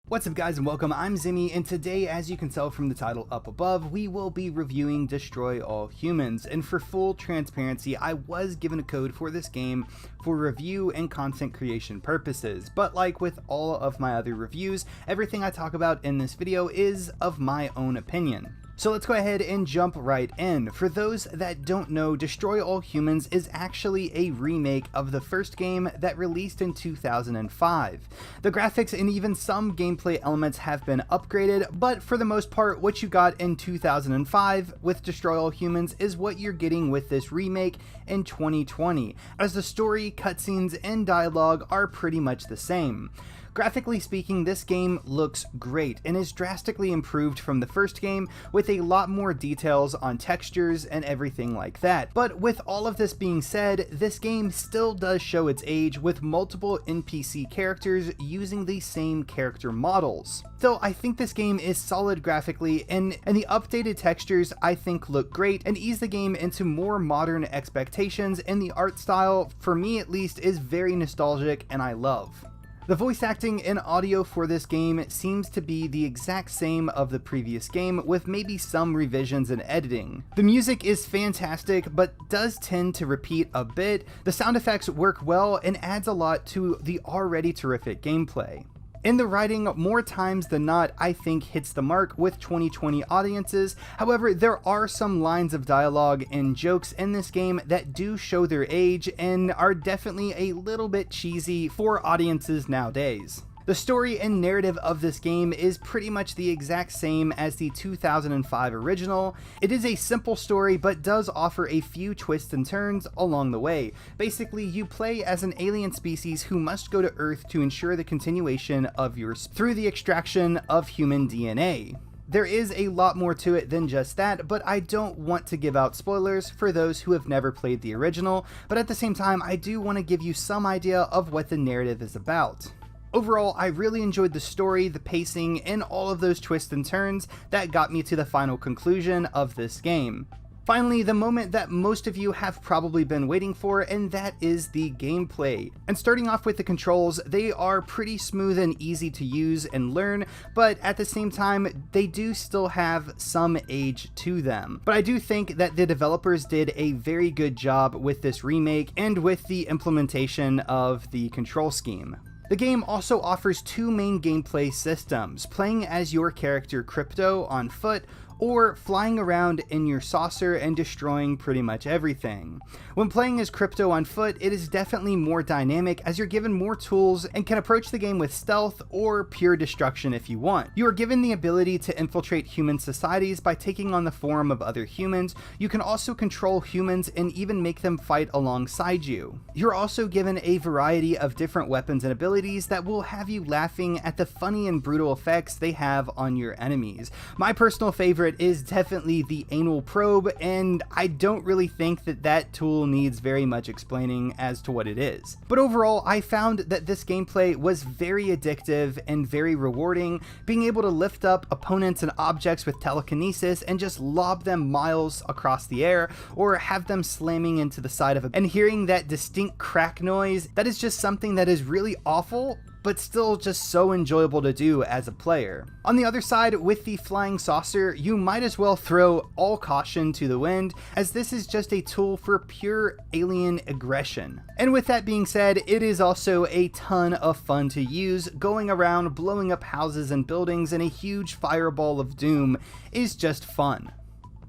What's up guys and welcome, I'm Zimmy, and today, as you can tell from the title up above, we will be reviewing Destroy All Humans. And for full transparency, I was given a code for this game for review and content creation purposes, but like with all of my other reviews, everything I talk about in this video is of my own opinion. So let's go ahead and jump right in. For those that don't know, Destroy All Humans is actually a remake of the first game that released in 2005. The graphics and even some gameplay elements have been upgraded, but for the most part, what you got in 2005 with Destroy All Humans is what you're getting with this remake in 2020, as the story, cutscenes, and dialogue are pretty much the same. Graphically speaking, this game looks great and is drastically improved from the first game, with a lot more details on textures and everything like that. But with all of this being said, this game still does show its age, with multiple NPC characters using the same character models. Still, I think this game is solid graphically, and the updated textures I think look great and ease the game into more modern expectations, and the art style, for me at least, is very nostalgic and I love. The voice acting and audio for this game seems to be the exact same of the previous game, with maybe some revisions and editing. The music is fantastic, but does tend to repeat a bit. The sound effects work well and adds a lot to the already terrific gameplay. And the writing, more times than not, I think hits the mark with 2020 audiences. However, there are some lines of dialogue and jokes in this game that do show their age and are definitely a little bit cheesy for audiences nowadays. The story and narrative of this game is pretty much the exact same as the 2005 original. It is a simple story, but does offer a few twists and turns along the way. Basically, you play as an alien species who must go to Earth to ensure the continuation of yours through the extraction of human DNA. There is a lot more to it than just that, but I don't want to give out spoilers for those who have never played the original, but at the same time, I do want to give you some idea of what the narrative is about. Overall, I really enjoyed the story, the pacing, and all of those twists and turns that got me to the final conclusion of this game. Finally, the moment that most of you have probably been waiting for, and that is the gameplay. And starting off with the controls, they are pretty smooth and easy to use and learn, but at the same time, they do still have some age to them. But I do think that the developers did a very good job with this remake and with the implementation of the control scheme. The game also offers two main gameplay systems, playing as your character Crypto on foot, or flying around in your saucer and destroying pretty much everything. When playing as Crypto on foot, it is definitely more dynamic, as you're given more tools and can approach the game with stealth or pure destruction if you want. You are given the ability to infiltrate human societies by taking on the form of other humans. You can also control humans and even make them fight alongside you. You're also given a variety of different weapons and abilities that will have you laughing at the funny and brutal effects they have on your enemies. My personal favorite is definitely the anal probe, and I don't really think that that tool needs very much explaining as to what it is. But overall, I found that this gameplay was very addictive and very rewarding, being able to lift up opponents and objects with telekinesis and just lob them miles across the air, or have them slamming into the side of a, and hearing that distinct crack noise. That is just something that is really awful, but still just so enjoyable to do as a player. On the other side, with the flying saucer, you might as well throw all caution to the wind, as this is just a tool for pure alien aggression. And with that being said, it is also a ton of fun to use. Going around blowing up houses and buildings in a huge fireball of doom is just fun.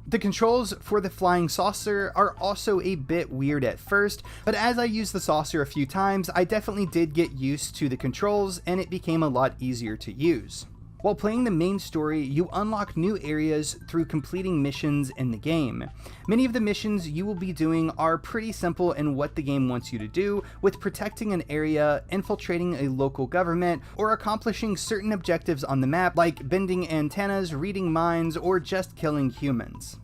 The controls for the flying saucer are also a bit weird at first, but as I used the saucer a few times, I definitely did get used to the controls and it became a lot easier to use. While playing the main story, you unlock new areas through completing missions in the game. Many of the missions you will be doing are pretty simple in what the game wants you to do, with protecting an area, infiltrating a local government, or accomplishing certain objectives on the map like bending antennas, reading minds, or just killing humans.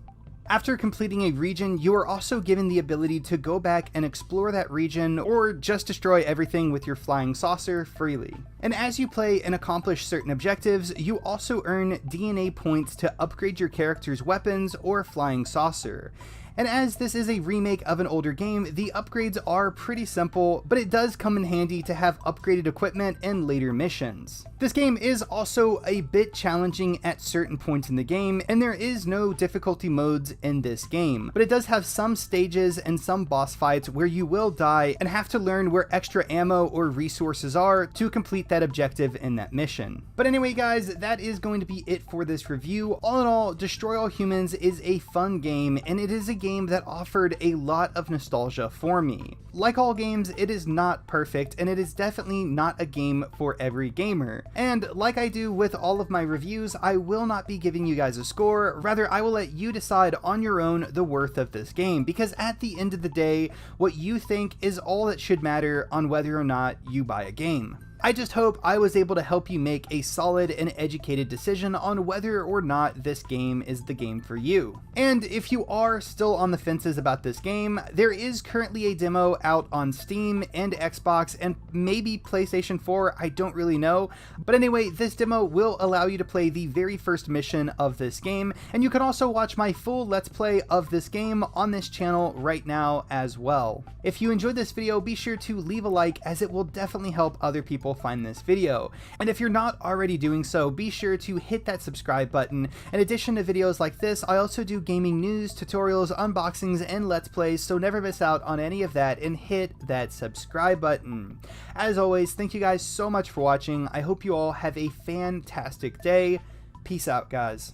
After completing a region, you are also given the ability to go back and explore that region, or just destroy everything with your flying saucer freely. And as you play and accomplish certain objectives, you also earn DNA points to upgrade your character's weapons or flying saucer. And as this is a remake of an older game, the upgrades are pretty simple, but it does come in handy to have upgraded equipment in later missions. This game is also a bit challenging at certain points in the game, and there is no difficulty modes in this game, but it does have some stages and some boss fights where you will die and have to learn where extra ammo or resources are to complete that objective in that mission. But anyway guys, that is going to be it for this review. All in all, Destroy All Humans is a fun game, and it is a game that offered a lot of nostalgia for me. Like all games, it is not perfect, and it is definitely not a game for every gamer. And like I do with all of my reviews, I will not be giving you guys a score, rather I will let you decide on your own the worth of this game, because at the end of the day, what you think is all that should matter on whether or not you buy a game. I just hope I was able to help you make a solid and educated decision on whether or not this game is the game for you. And if you are still on the fences about this game, there is currently a demo out on Steam and Xbox and maybe PlayStation 4, I don't really know. But anyway, this demo will allow you to play the very first mission of this game, and you can also watch my full Let's Play of this game on this channel right now as well. If you enjoyed this video, be sure to leave a like, as it will definitely help other people find this video. And if you're not already doing so, be sure to hit that subscribe button. In addition to videos like this, I also do gaming news, tutorials, unboxings, and let's plays, so never miss out on any of that and hit that subscribe button. As always, thank you guys so much for watching. I hope you all have a fantastic day. Peace out, guys.